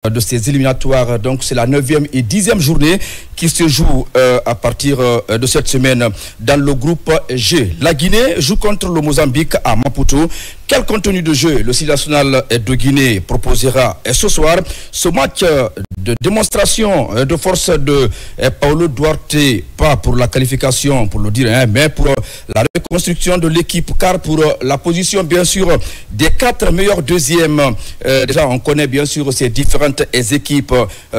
de ces éliminatoires. Donc c'est la 9e et 10e journée qui se joue à partir de cette semaine dans le groupe G. La Guinée joue contre le Mozambique à Maputo. Quel contenu de jeu le site national de Guinée proposera ce soir? Ce match de démonstration de force de Paulo Duarte, pas pour la qualification, pour le dire, mais pour la reconstruction de l'équipe, car pour la position, bien sûr, des 4 meilleurs deuxièmes, déjà on connaît bien sûr ces différentes équipes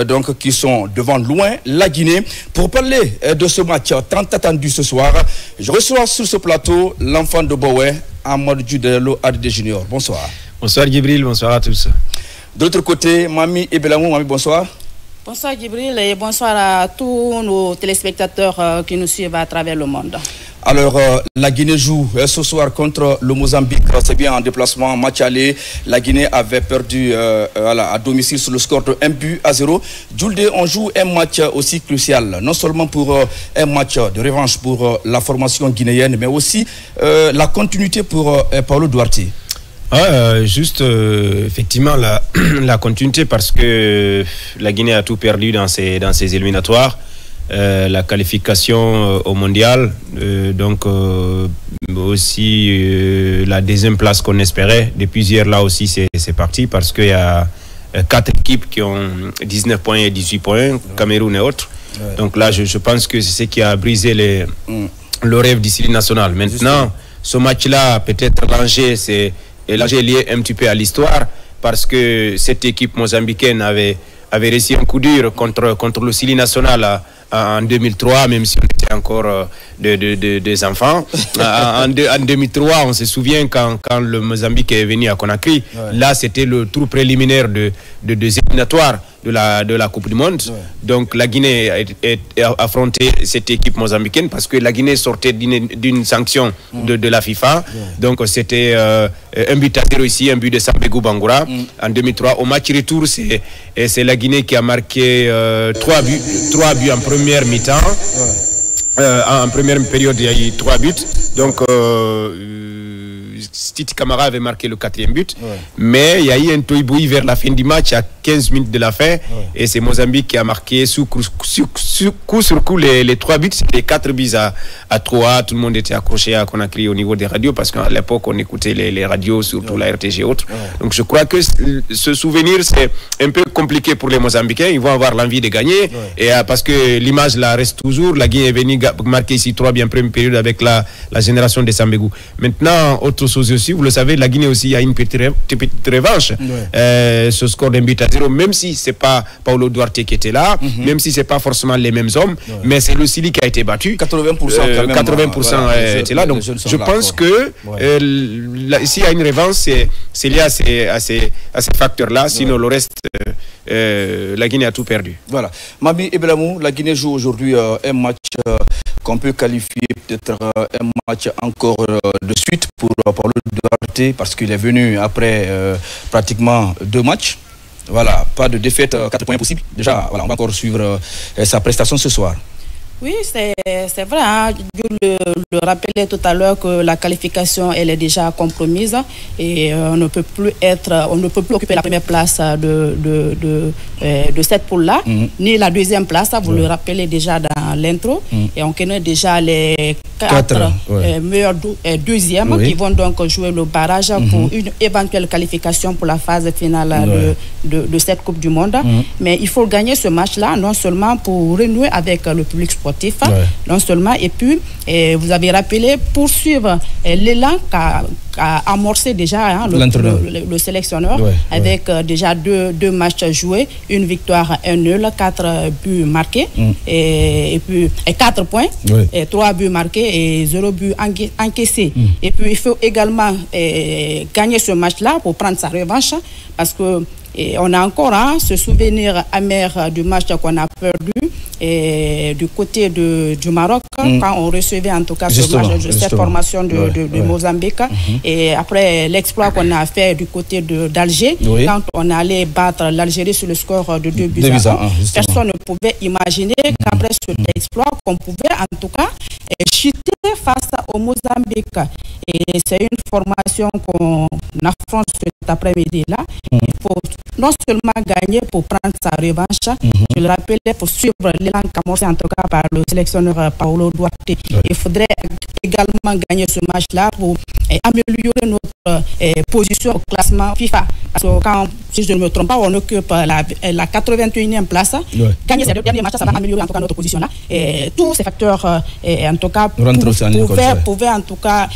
donc, qui sont devant loin la Guinée. Pour parler de ce match tant attendu ce soir, je reçois sur ce plateau l'enfant de Boé, Amadou Djudelo ADD Junior. Bonsoir. Bonsoir Djibril, bonsoir à tous. De l'autre côté, Mami Ebelamou. Mami, bonsoir. Bonsoir Djibril et bonsoir à tous nos téléspectateurs qui nous suivent à travers le monde. Alors, la Guinée joue ce soir contre le Mozambique. C'est bien en déplacement, match aller. La Guinée avait perdu à domicile sur le score de 1-0. Djoulde, on joue un match aussi crucial, non seulement pour un match de revanche pour la formation guinéenne, mais aussi la continuité pour Paulo Duarte. Juste effectivement la continuité, parce que la Guinée a tout perdu dans ses éliminatoires. La qualification au mondial, donc aussi la deuxième place qu'on espérait. Depuis hier, là aussi, c'est parti, parce qu'il y a 4 équipes qui ont 19 points et 18 points, Cameroun et autres. Ouais. Donc là, je pense que c'est ce qui a brisé le rêve du Sili national. Maintenant, ce match-là, peut-être l'enjeu, l'enjeu est lié un petit peu à l'histoire, parce que cette équipe mozambicaine avait réussi un coup dur contre le Sili national en 2003, même si on était encore des enfants. En 2003, on se souvient quand le Mozambique est venu à Conakry. Ouais. Là, c'était le tour préliminaire des éliminatoires de la Coupe du Monde. Ouais. Donc la Guinée a affronté cette équipe mozambicaine, parce que la Guinée sortait d'une sanction de la FIFA. Ouais. Donc c'était un but à 0 ici, un but de Sambegou Bangoura en 2003. Au match retour, c'est la Guinée qui a marqué 3 buts en première mi-temps. Ouais. En première période, il y a eu 3 buts. Donc Titi Camara avait marqué le 4e but. Ouais. Mais il y a eu un toïboui vers la fin du match, à 15 minutes de la fin. Ouais. Et c'est Mozambique qui a marqué coup sur coup les 3 buts. C'était les 4 buts à 3. Tout le monde était accroché à Conakry au niveau des radios, parce qu'à l'époque, on écoutait les radios, surtout la RTG et autres. Ouais. Donc je crois que ce souvenir, c'est un peu compliqué pour les Mozambicains. Ils vont avoir l'envie de gagner. Ouais. Et parce que l'image là reste toujours. La Guinée est venue marquer ici 3 buts en première période avec la génération de Sambegou. Maintenant, autre chose aussi, vous le savez, la Guinée aussi a une petite revanche. Ouais. Ce score d'un but à 0, même si c'est pas Paulo Duarte qui était là, même si c'est pas forcément les mêmes hommes, mais c'est le Sili qui a été battu. 80% quand même. 80% était là. Donc je pense que s'il y a une revanche, c'est lié à ces facteurs-là. Sinon le reste, la Guinée a tout perdu. Voilà. Mami Ebelamou, la Guinée joue aujourd'hui un match qu'on peut qualifier peut-être un match encore de suite pour Paulo Duarte, parce qu'il est venu après pratiquement 2 matchs. Voilà, pas de défaite, 4 points possibles. Déjà, voilà, on va encore suivre sa prestation ce soir. Oui, c'est vrai. Hein. Je le rappelais tout à l'heure que la qualification, elle est déjà compromise, et on ne peut plus occuper la première place de cette poule-là, ni la deuxième place. Vous le rappelez déjà dans l'intro. Et on connaît déjà les 4 meilleurs deuxièmes qui vont donc jouer le barrage pour une éventuelle qualification pour la phase finale de cette Coupe du Monde. Mais il faut gagner ce match-là, non seulement pour renouer avec le public sportif, non seulement, et puis vous avez rappelé, poursuivre l'élan qu'a amorcé déjà le sélectionneur, avec déjà deux matchs joués, une victoire, un nul, 4 buts marqués, et puis 4 points, et 3 buts marqués et 0 but encaissé. Et puis il faut également gagner ce match-là pour prendre sa revanche, parce que on a encore ce souvenir amer du match qu'on a perdu du côté du Maroc, quand on recevait en tout cas ce match, cette formation de Mozambique. Et après l'exploit qu'on a fait du côté d'Alger, quand on allait battre l'Algérie sur le score de 2-1, personne ne pouvait imaginer qu'après cet exploit, qu'on pouvait en tout cas chuter face au Mozambique. Et c'est une formation qu'on affronte cet après-midi-là. Il faut non seulement gagner pour prendre sa revanche, je le rappelais, pour suivre l'élan commencé en tout cas par le sélectionneur Paolo Duarte. Il faudrait également gagner ce match-là pour améliorer notre position au classement FIFA. Parce que quand, si je ne me trompe pas, on occupe la 81e place. Gagner ces deux derniers matchs, ça va améliorer en tout cas notre position là. Et tous ces facteurs, en tout cas, pouvaient en tout cas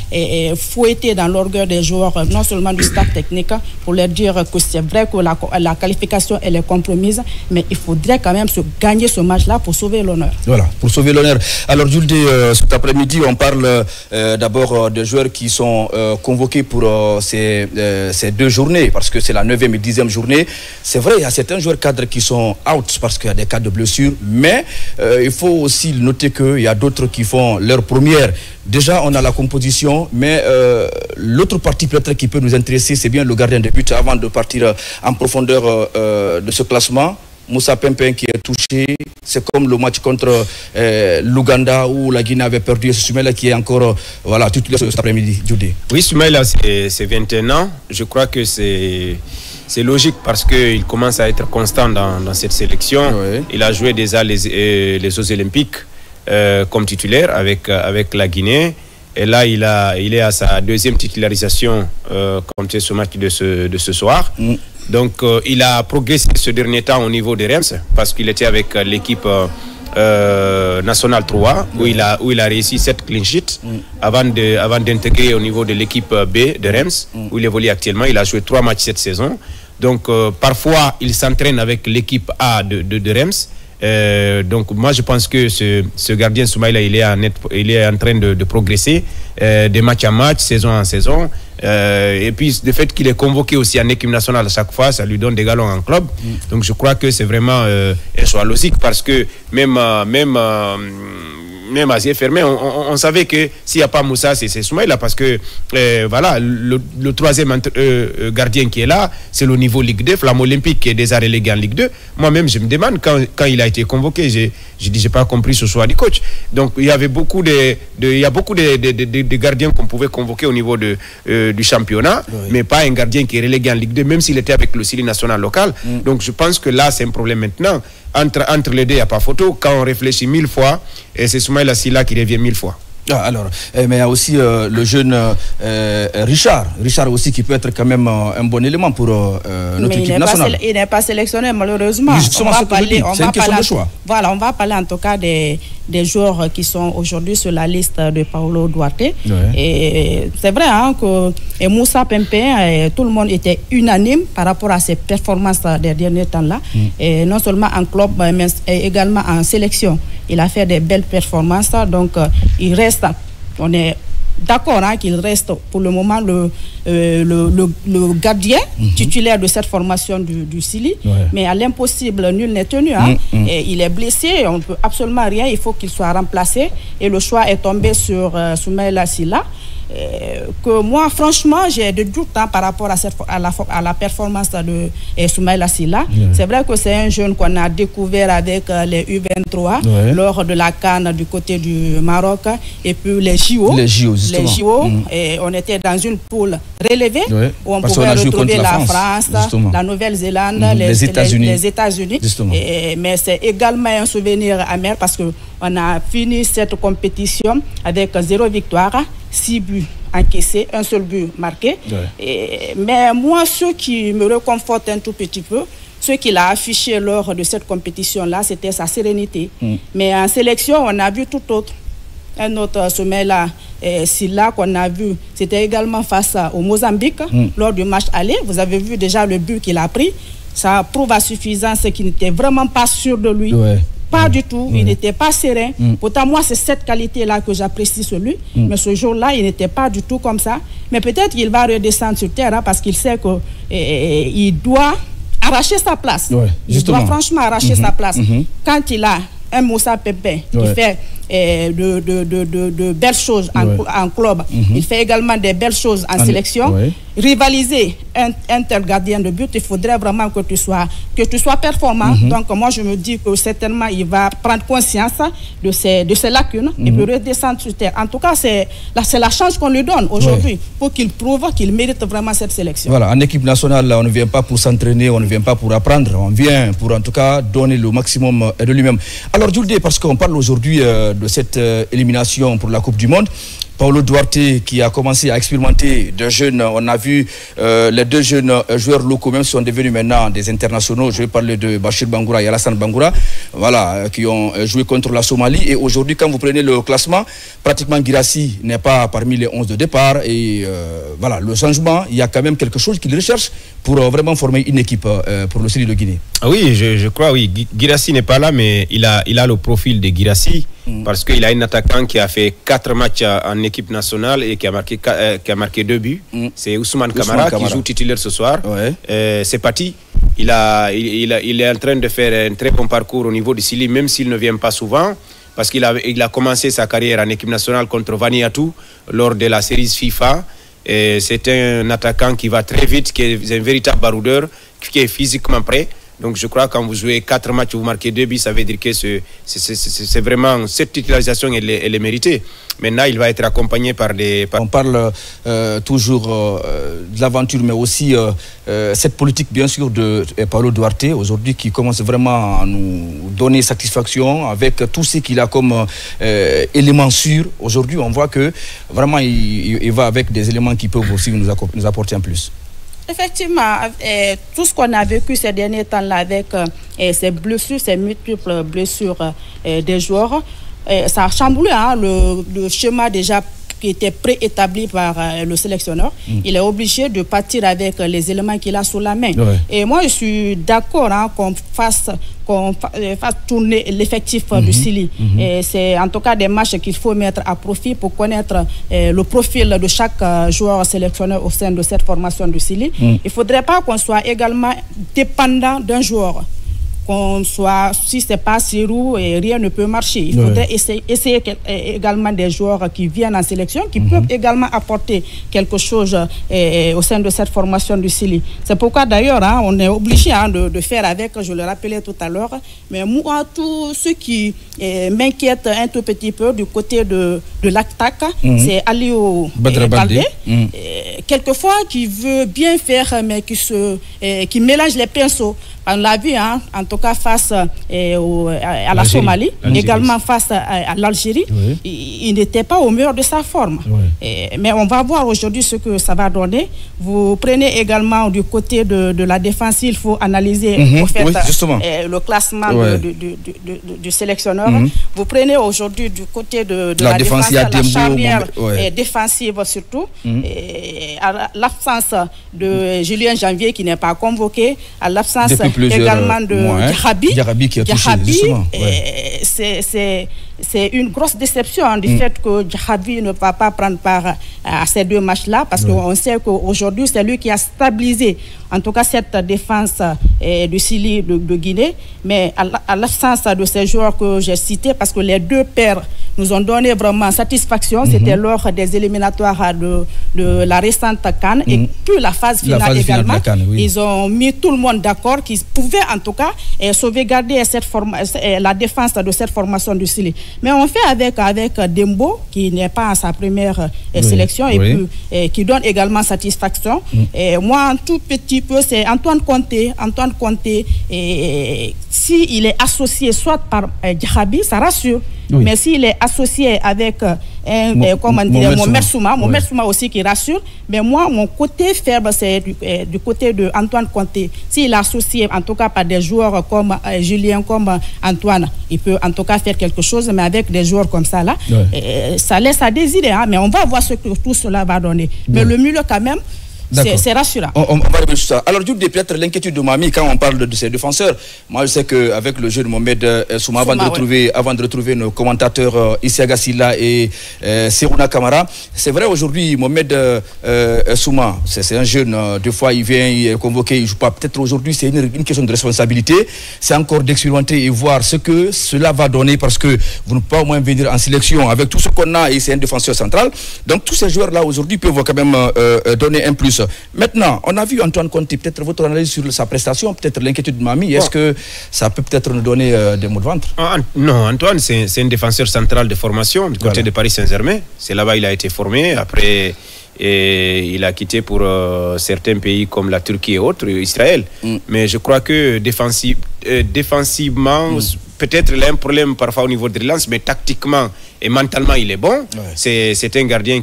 fouetter dans l'orgueil des joueurs, non seulement du staff technique, pour leur dire que c'est vrai que la qualification elle est compromise, mais il faudrait quand même gagner ce match-là pour sauver l'honneur. Voilà, pour sauver l'honneur. Alors, Jules, cet après-midi, on parle d'abord des joueurs qui sont convoqués pour ces 2 journées, parce que c'est la 9e et 10e journée. C'est vrai, il y a certains joueurs cadres qui sont out parce qu'il y a des cas de blessures, mais il faut aussi noter qu'il y a d'autres qui font leur première. Déjà, on a la composition, mais l'autre partie peut-être qui peut nous intéresser, c'est bien le gardien de but. Avant de partir en profondeur de ce classement, Moussa Pempin qui est touché, c'est comme le match contre l'Ouganda où la Guinée avait perdu. Soumaïla qui est encore titulaire cet après-midi. Oui, Soumaïla, c'est 21 ans. Je crois que c'est logique parce qu'il commence à être constant dans cette sélection. Il a joué déjà les Jeux Olympiques comme titulaire avec la Guinée. Et là, il est à sa 2e titularisation comme c'est ce match de ce soir. Donc, il a progressé ce dernier temps au niveau des Reims parce qu'il était avec l'équipe nationale 3 où il a réussi 7 clean sheets avant d'intégrer au niveau de l'équipe B de Reims où il évolue actuellement. Il a joué 3 matchs cette saison. Donc, parfois, il s'entraîne avec l'équipe A de Reims. Donc moi je pense que ce gardien Soumaïla il est en train de progresser de match en match, saison en saison, et puis le fait qu'il est convoqué aussi en équipe nationale à chaque fois, ça lui donne des galons en club. Donc je crois que c'est vraiment un choix logique parce que même à yeux fermés, on savait que s'il n'y a pas Moussa, c'est Soumaïla parce que le 3e gardien qui est là, c'est le niveau Ligue 2, Flamme Olympique qui est déjà relégué en Ligue 2. Moi-même, je me demande quand il a été convoqué, j'ai pas compris ce choix du coach. Donc il y avait beaucoup de gardiens qu'on pouvait convoquer au niveau du championnat, mais pas un gardien qui est relégué en Ligue 2, même s'il était avec le Sili national local. Donc je pense que là, c'est un problème maintenant. Entre les deux, il n'y a pas photo. Quand on réfléchit 1000 fois, et c'est Soumaïla Sylla qui revient 1000 fois. Alors, mais il y a aussi le jeune Richard aussi qui peut être quand même un bon élément pour notre équipe nationale. Il n'est pas sélectionné malheureusement. C'est une question de choix. Voilà, on va parler en tout cas des joueurs qui sont aujourd'hui sur la liste de Paolo Duarte. Et c'est vrai que Moussa Pempin, tout le monde était unanime par rapport à ses performances des derniers temps-là. Et non seulement en club, mais également en sélection. Il a fait des belles performances, donc il reste, on est d'accord qu'il reste pour le moment le gardien titulaire de cette formation du Sili, mais à l'impossible, nul n'est tenu. Et il est blessé, on ne peut absolument rien, il faut qu'il soit remplacé. Et le choix est tombé sur Soumaïla Sylla. Que moi, franchement, j'ai des doutes par rapport à la performance de Soumaïla Sylla. C'est vrai que c'est un jeune qu'on a découvert avec les U23 lors de la CAN du côté du Maroc et puis les JO. Et on était dans une poule relevée où on pouvait retrouver la France, la Nouvelle-Zélande, les États-Unis. Mais c'est également un souvenir amer parce qu'on a fini cette compétition avec 0 victoire, 6 buts encaissés, un seul but marqué. Mais moi, ce qui me réconforte un tout petit peu, ce qu'il a affiché lors de cette compétition-là, c'était sa sérénité. Mais en sélection, on a vu tout autre. Un autre Soumaïla Sylla qu'on a vu, c'était également face au Mozambique lors du match aller. Vous avez vu déjà le but qu'il a pris. Ça prouve à suffisance qu'il n'était vraiment pas sûr de lui. Pas du tout, il n'était pas serein. Pourtant, moi, c'est cette qualité-là que j'apprécie sur lui. Mais ce jour-là, il n'était pas du tout comme ça. Mais peut-être qu'il va redescendre sur terre parce qu'il sait qu'il doit arracher sa place. Il doit franchement arracher sa place. Quand il a un Moussa Pépin qui fait de belles choses en club. Il fait également des belles choses en sélection. Rivaliser un tel gardien de but, il faudrait vraiment que tu sois performant. Donc moi je me dis que certainement il va prendre conscience de ses lacunes et puis redescendre sur terre. En tout cas, c'est la chance qu'on lui donne aujourd'hui pour qu'il prouve qu'il mérite vraiment cette sélection. Voilà, en équipe nationale, on ne vient pas pour s'entraîner, on ne vient pas pour apprendre, on vient pour en tout cas donner le maximum de lui-même. Alors Jules, parce qu'on parle aujourd'hui de cette élimination pour la Coupe du Monde, Paulo Duarte qui a commencé à expérimenter de jeunes, on a vu les deux jeunes joueurs locaux même sont devenus maintenant des internationaux. Je vais parler de Bachir Bangoura et Alassane Bangoura, voilà, qui ont joué contre la Somalie. Et aujourd'hui, quand vous prenez le classement, pratiquement Guirassy n'est pas parmi les 11 de départ. Et voilà, le changement, il y a quand même quelque chose qu'il recherche pour vraiment former une équipe pour le Sili de Guinée. Ah oui, je crois, oui. Guirassy n'est pas là, mais il a le profil de Guirassy parce qu'il a un attaquant qui a fait 4 matchs en équipe nationale et qui a marqué 2 buts. C'est Ousmane Kamara qui joue titulaire ce soir. C'est parti. Il est en train de faire un très bon parcours au niveau du Sili, même s'il ne vient pas souvent, parce qu'il a commencé sa carrière en équipe nationale contre Vanuatu lors de la série FIFA. C'est un attaquant qui va très vite, qui est un véritable baroudeur, qui est physiquement prêt. Donc je crois que quand vous jouez 4 matchs, vous marquez 2 buts, ça veut dire que c'est vraiment, cette titularisation, elle est méritée. Maintenant, il va être accompagné par des... On parle toujours de l'aventure, mais aussi cette politique, bien sûr, de Paulo Duarte, aujourd'hui, qui commence vraiment à nous donner satisfaction avec tout ce qu'il a comme éléments sûrs. Aujourd'hui, on voit que vraiment, il va avec des éléments qui peuvent aussi nous apporter en plus. Effectivement, tout ce qu'on a vécu ces derniers temps-là avec ces blessures, ces multiples blessures des joueurs, ça a chamboulé le schéma déjà qui était préétabli par le sélectionneur. Il est obligé de partir avec les éléments qu'il a sous la main. Et moi, je suis d'accord qu'on fasse tourner l'effectif du Sili. C'est en tout cas des matchs qu'il faut mettre à profit pour connaître le profil de chaque joueur sélectionné au sein de cette formation du Sili. Il ne faudrait pas qu'on soit également dépendant d'un joueur. Si ce n'est pas Sirou, rien ne peut marcher. Il faudrait essayer également des joueurs qui viennent en sélection, qui peuvent également apporter quelque chose au sein de cette formation du Sili. C'est pourquoi d'ailleurs, on est obligé de faire avec, je le rappelais tout à l'heure, mais moi, tout ce qui m'inquiète un tout petit peu du côté de l'attaque, c'est Aliou Baldé, quelquefois qui veut bien faire, mais qui mélange les pinceaux. On l'a vu, en tout cas face à la Somalie, également face à l'Algérie, il n'était pas au meilleur de sa forme. Mais on va voir aujourd'hui ce que ça va donner. Vous prenez également du côté de la défense, il faut analyser le classement du sélectionneur. Vous prenez aujourd'hui du côté de la défense, la charnière défensive surtout, à l'absence de Julien Janvier qui n'est pas convoqué, à l'absence également de Djarabi qui a touché, c'est une grosse déception du fait que Djarabi ne va pas prendre part à ces 2 matchs-là, parce qu'on sait qu'aujourd'hui, c'est lui qui a stabilisé, en tout cas, cette défense du Sili de Guinée. Mais à l'absence de ces joueurs que j'ai cités, parce que les 2 paires nous ont donné vraiment satisfaction, c'était lors des éliminatoires de la récente CAN et puis la phase finale également. Ils ont mis tout le monde d'accord qu'ils pouvaient en tout cas sauvegarder la défense de cette formation du Sili. Mais on fait avec Dembo, qui n'est pas à sa première sélection et puis qui donne également satisfaction. Et moi, un tout petit peu, c'est Antoine Conté. S'il est associé soit par Djarabi, ça rassure. Mais s'il est associé avec Momersouma aussi qui rassure, mais moi, mon côté faible, c'est du côté de Antoine Conté. S'il est associé, en tout cas, par des joueurs comme Julien, comme Antoine, il peut en tout cas faire quelque chose, mais avec des joueurs comme ça, là, ça laisse à désirer. Mais on va voir ce que tout cela va donner. Mais le milieu, quand même, c'est rassurant. On va revenir sur ça. Alors, peut-être l'inquiétude de Mami quand on parle de ses défenseurs. Moi, je sais qu'avec le jeu de Mohamed Souma, avant de retrouver nos commentateurs Isiaga Silla et Serouna Kamara, c'est vrai aujourd'hui, Mohamed Souma, c'est un jeune, deux fois il vient, il est convoqué, il ne joue pas. Peut-être aujourd'hui, c'est une question de responsabilité. C'est encore d'expérimenter et voir ce que cela va donner parce que vous ne pouvez pas au moins venir en sélection avec tout ce qu'on a et c'est un défenseur central. Donc, tous ces joueurs-là aujourd'hui peuvent quand même donner un plus. Maintenant, on a vu Antoine Conte, peut-être votre analyse sur sa prestation, peut-être l'inquiétude de Mami, est-ce que ça peut peut-être nous donner des mots de ventre? Non, Antoine, c'est un défenseur central de formation du côté de Paris Saint-Germain. C'est là-bas qu'il a été formé. Après, il a quitté pour certains pays comme la Turquie et autres, Israël. Mais je crois que défensivement, peut-être il a un problème parfois au niveau de relance, mais tactiquement et mentalement il est bon. C'est un gardien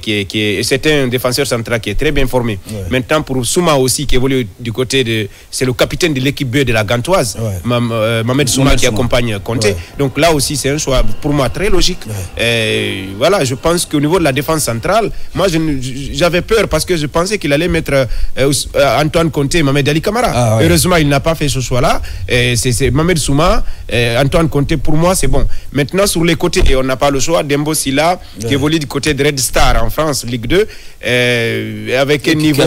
c'est un défenseur central qui est très bien formé. Maintenant pour Souma aussi qui évolue du côté de, c'est le capitaine de l'équipe B de la Gantoise, Mohamed Souma qui accompagne Conte. Donc là aussi c'est un choix pour moi très logique. Voilà, je pense qu'au niveau de la défense centrale, moi j'avais peur parce que je pensais qu'il allait mettre Antoine Conte et Mohamed Ali Kamara. Heureusement il n'a pas fait ce choix-là. C'est Mohamed Souma, Antoine Conte, pour moi c'est bon. Maintenant sur les côtés, on n'a pas le choix. Dembo Silla qui évolue du côté de Red Star en France, Ligue 2, avec un niveau,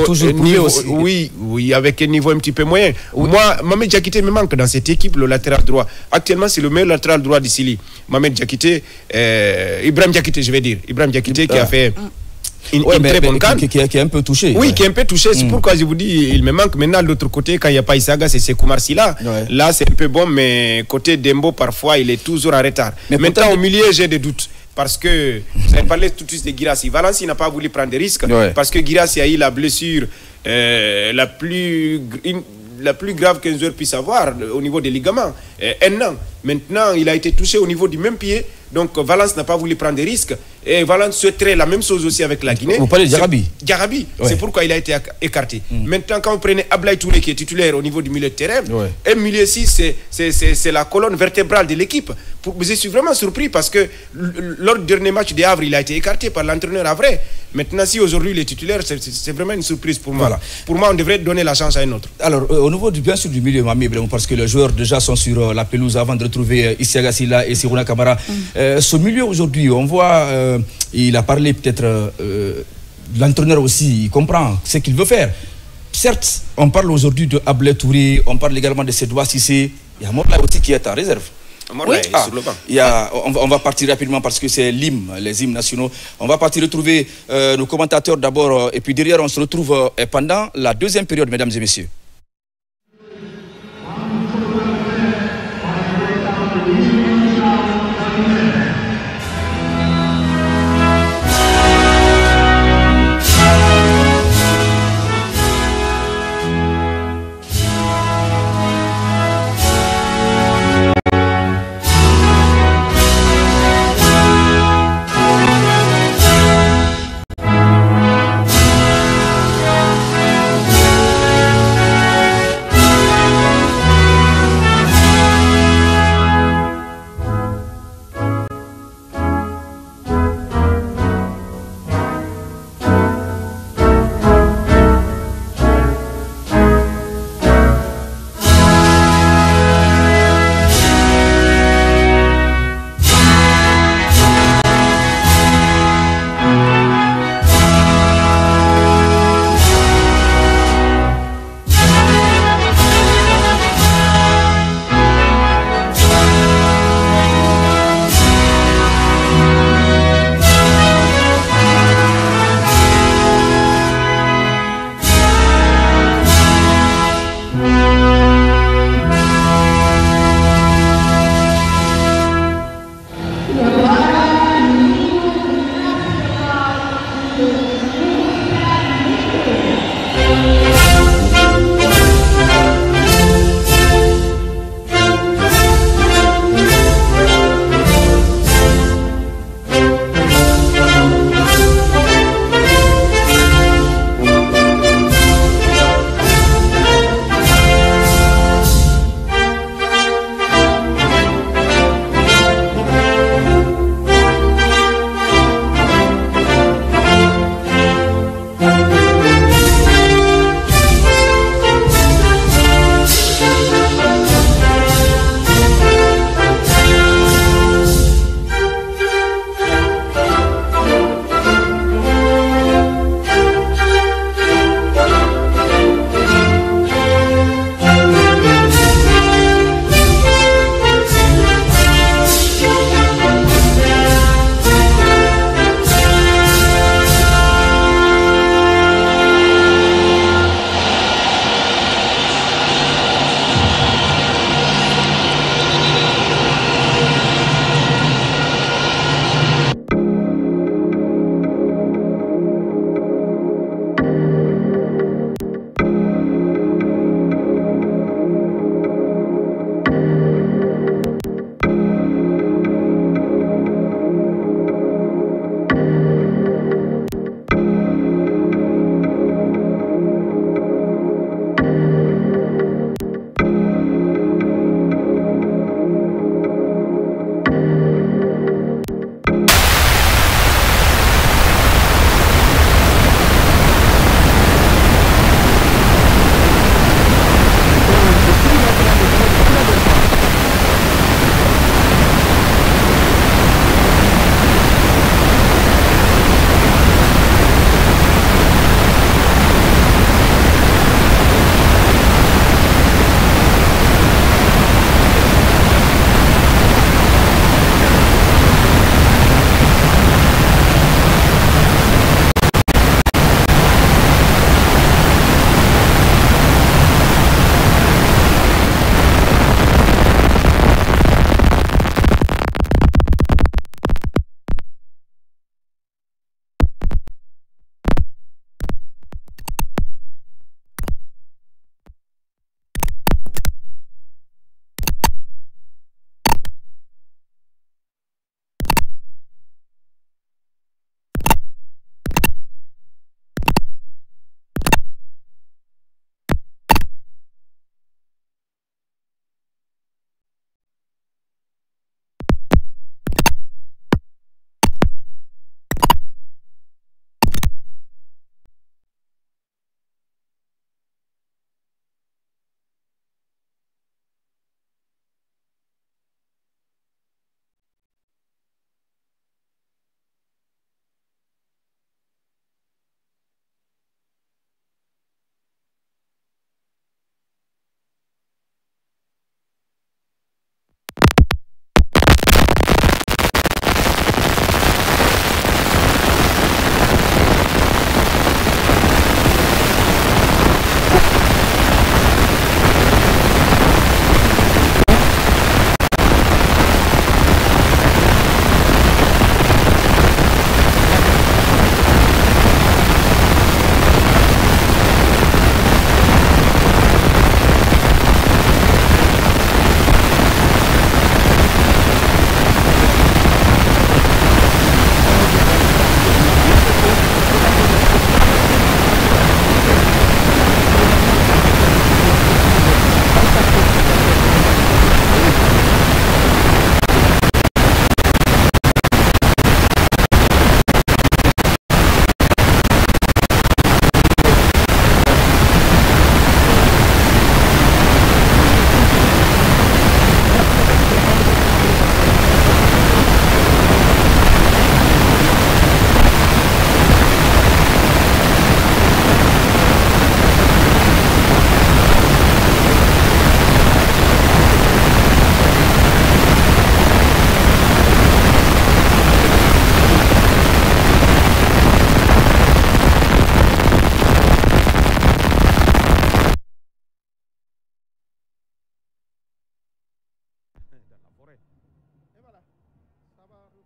avec un niveau un petit peu moyen. Moi, Mohamed Diakité me manque dans cette équipe, le latéral droit. Actuellement, c'est le meilleur latéral droit d'ici. Mohamed Diakité, Ibrahim Diakité, je vais dire. Ibrahim Diakité qui a fait une très bonne canne. Qui est un peu touché. Oui, qui est un peu touché. C'est pourquoi je vous dis, il me manque. Maintenant, de l'autre côté, quand il n'y a pas Isaga, c'est Koumar Silla. Là, c'est un peu bon, mais côté Dembo, parfois, il est toujours en retard. Mais maintenant, au milieu, j'ai des doutes. Parce que, vous avez parlé tout de suite de Guirassy. Valence n'a pas voulu prendre des risques. Parce que Guirassy a eu la blessure la plus grave qu'un joueur puisse avoir au niveau des ligaments. Un an. Maintenant, il a été touché au niveau du même pied. Donc, Valence n'a pas voulu prendre des risques. Et Valence souhaiterait la même chose aussi avec la Guinée. Vous parlez de Diarabi. Diarabi, c'est pourquoi il a été écarté. Maintenant, quand vous prenez Ablaye Touré qui est titulaire au niveau du milieu de terrain, un milieu ici, c'est la colonne vertébrale de l'équipe. Je suis vraiment surpris parce que lors du dernier match de Havre, il a été écarté par l'entraîneur Havre. Maintenant, si aujourd'hui il est titulaire, c'est vraiment une surprise pour moi. Pour moi, on devrait donner la chance à un autre. Alors, au niveau bien sûr du milieu, Mami, parce que les joueurs déjà sont sur la pelouse avant de retrouver Isiaga Silla et Serouna Kamara. Ce milieu aujourd'hui, on voit, il a parlé peut-être, l'entraîneur aussi, il comprend ce qu'il veut faire. Certes, on parle aujourd'hui de Ablaye Touré, on parle également de Sedoua Cissé, il y a Morla aussi qui est en réserve. Sur le banc. On va partir rapidement parce que c'est l'hymne, les hymnes nationaux. On va partir retrouver nos commentateurs d'abord et puis derrière on se retrouve pendant la deuxième période, mesdames et messieurs.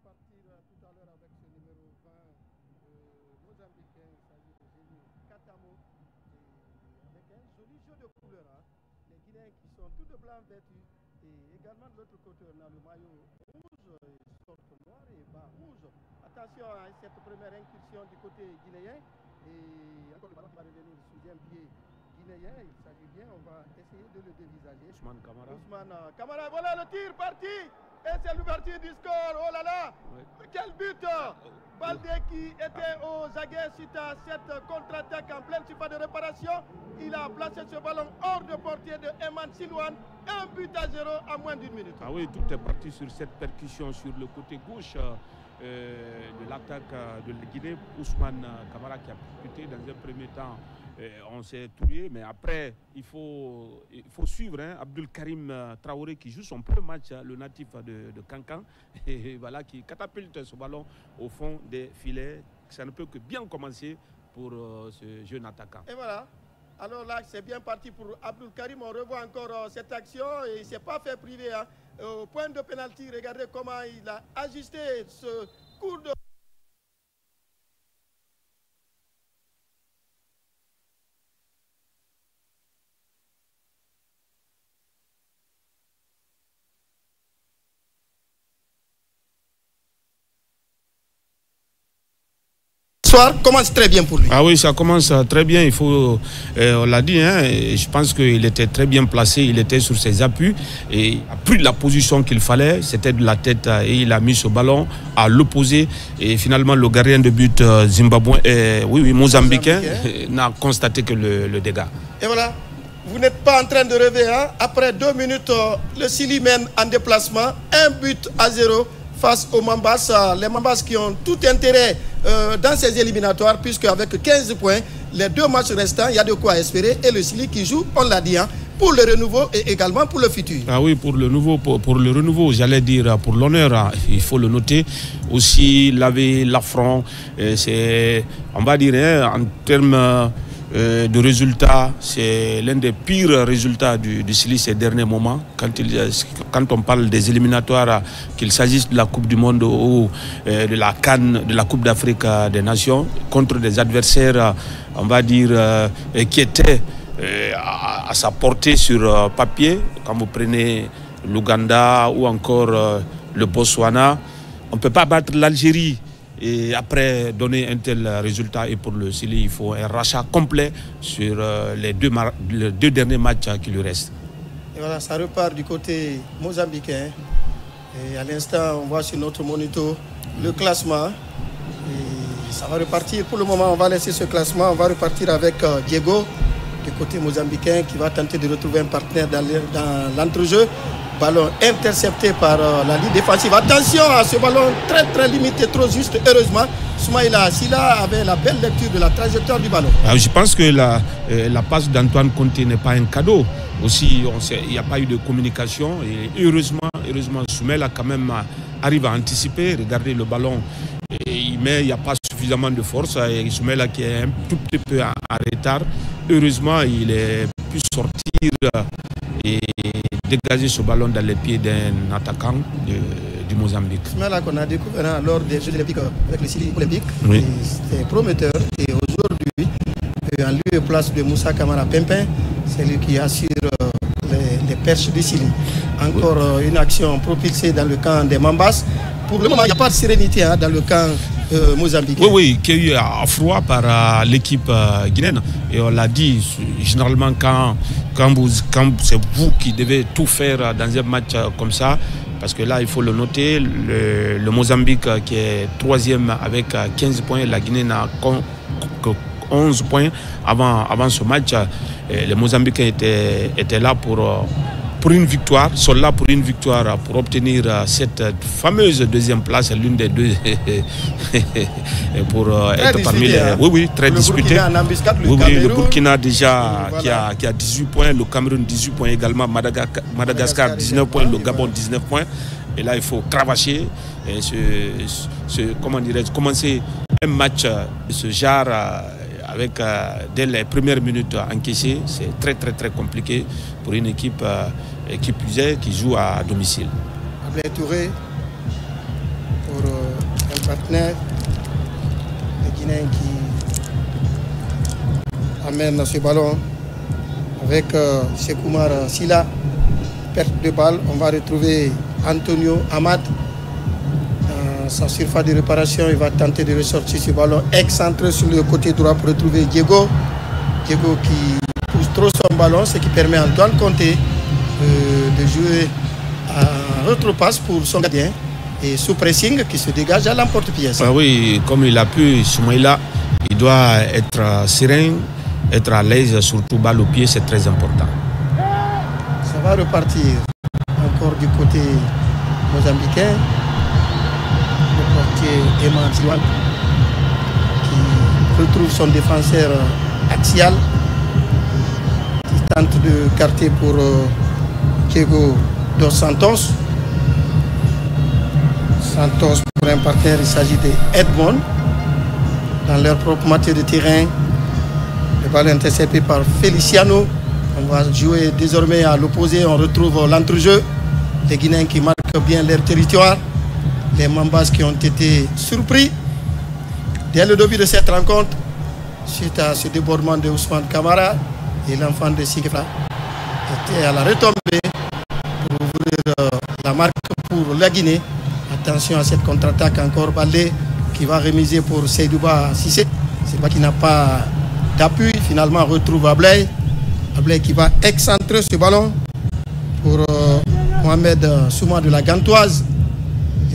partir tout à l'heure avec ce numéro 20 mozambicain, il s'agit de Génie Katamo, avec un joli jeu de couleurs. Hein. Les Guinéens qui sont tout de blanc vêtus, et également de l'autre côté, on a le maillot rouge, sorte noir et bas rouge. Attention à cette première incursion du côté guinéen, et encore le ballon qui va revenir sous un pied guinéen, il s'agit bien, on va essayer de le dévisager. Ousmane Camara. Ousmane Camara, voilà le tir parti. Et c'est l'ouverture du score. Oh là là, oui. Quel but. Baldé qui était aux aguets suite à cette contre-attaque en pleine surface de réparation. Il a placé ce ballon hors de portée de Eman Silouane. 1-0 à moins d'une minute. Ah oui, tout est parti sur cette percussion sur le côté gauche de l'attaque de la Guinée. Ousmane Camara qui a percuté dans un premier temps. On s'est tué, mais après, il faut suivre Abdul Karim Traoré qui joue son premier match, le natif de Cancan, et voilà, qui catapulte ce ballon au fond des filets. Ça ne peut que bien commencer pour ce jeune attaquant. Et voilà, alors là, c'est bien parti pour Abdul Karim. On revoit encore cette action et il ne s'est pas fait priver. Hein. Au point de pénalty, regardez comment il a ajusté ce coup de... commence très bien pour lui. Ah oui, ça commence très bien. Il faut, on l'a dit, hein, je pense qu'il était très bien placé. Il était sur ses appuis et il a pris la position qu'il fallait. C'était de la tête et il a mis ce ballon à l'opposé. Et finalement, le gardien de but zimbabwéen, mozambicain, n'a constaté que le dégât. Et voilà. Vous n'êtes pas en train de rêver. Hein? Après 2 minutes, le Sili mène en déplacement. 1-0 face aux Mambas. Les Mambas qui ont tout intérêt dans ces éliminatoires, puisque avec 15 points, les 2 matchs restants, il y a de quoi espérer. Et le Sili qui joue, on l'a dit, hein, pour le renouveau et également pour le futur. Ah oui, pour le renouveau, j'allais dire pour l'honneur, hein, il faut le noter. Aussi laver l'affront, c'est, on va dire, hein, en termes de résultats, c'est l'un des pires résultats du Sili ces derniers moments. Quand on parle des éliminatoires, qu'il s'agisse de la Coupe du Monde ou de la CAN, de la Coupe d'Afrique des Nations, contre des adversaires, on va dire, qui étaient à sa portée sur papier. Quand vous prenez l'Ouganda ou encore le Botswana, on ne peut pas battre l'Algérie et après donner un tel résultat. Et pour le Sili, il faut un rachat complet sur les deux derniers matchs qui lui restent. Et voilà, ça repart du côté mozambicain. Et à l'instant, on voit sur notre moniteur le classement. Et ça va repartir. Pour le moment, on va laisser ce classement. On va repartir avec Diego du côté mozambicain qui va tenter de retrouver un partenaire dans l'entrejeu. Ballon intercepté par la ligne défensive. Attention à ce ballon très très limité, trop juste. Heureusement, Soumaïla Silla avait la belle lecture de la trajectoire du ballon. Alors, je pense que la passe d'Antoine Conté n'est pas un cadeau. Aussi, il n'y a pas eu de communication. Et heureusement, Soumaïla quand même arrive à anticiper. Regardez le ballon. Il n'y a pas suffisamment de force. Et Soumaïla qui est un tout petit peu en retard. Heureusement, il est pu sortir et dégager ce ballon dans les pieds d'un attaquant du Mozambique. Soumaïla qu'on a découvert lors des Jeux olympiques avec le Sili olympique. Oui. C'était prometteur. Et aujourd'hui, en lieu et place de Moussa Camara Pimpin, c'est lui qui assure les perches du Sili. Encore une action propulsée dans le camp des Mambas. Pour le moment, il n'y a pas de sérénité dans le camp mozambicain. Oui, qui a eu à froid par l'équipe guinéenne. Et on l'a dit, généralement, quand c'est vous qui devez tout faire dans un match comme ça, parce que là, il faut le noter, le Mozambique qui est 3e avec 15 points, la Guinée n'a que 11 points avant ce match. Les Mozambicains étaient là pour une victoire, sont là pour une victoire, pour obtenir cette fameuse deuxième place, l'une des deux, pour être parmi les... Oui, très disputé. Le Burkina déjà voilà. qui a 18 points, le Cameroun 18 points également, Madagascar 19 points, le Gabon 19 points. Et là, il faut cravacher et commencer un match de ce genre avec dès les premières minutes encaissées. C'est très très très compliqué pour une équipe qui joue à domicile. Ablaye Touré pour partenaires. Les Guinéens qui amènent ce ballon avec Sekoumar Silla. Perte de balle, on va retrouver Antonio Amad. Sa surface de réparation, il va tenter de ressortir ce ballon excentré sur le côté droit pour retrouver Diego. Diego qui pousse trop son ballon, ce qui permet à Antoine Conté de jouer en retropasse pour son gardien. Et sous pressing qui se dégage à l'emporte-pièce. Ah oui, comme il a pu, Soumaïla, il doit être serein, être à l'aise, surtout balle au pied, c'est très important. Ça va repartir encore du côté mozambicain. Eman Tiwan qui retrouve son défenseur axial qui tente de carter pour Diego dos Santos. Santos pour un partenaire, il s'agit de Edmond dans leur propre moitié de terrain. Le ballon intercepté par Feliciano. On va jouer désormais à l'opposé, on retrouve l'entrejeu. Les Guinéens qui marquent bien leur territoire. Les Mambas qui ont été surpris dès le début de cette rencontre suite à ce débordement de Ousmane Kamara et l'enfant de Sigefra était à la retombée pour ouvrir la marque pour la Guinée. Attention à cette contre-attaque encore. Baldé qui va remiser pour Seydouba Cissé. C'est pas qu'il n'a pas d'appui. Finalement on retrouve Ablay. Ablay qui va excentrer ce ballon pour Mohamed Souma de la Gantoise.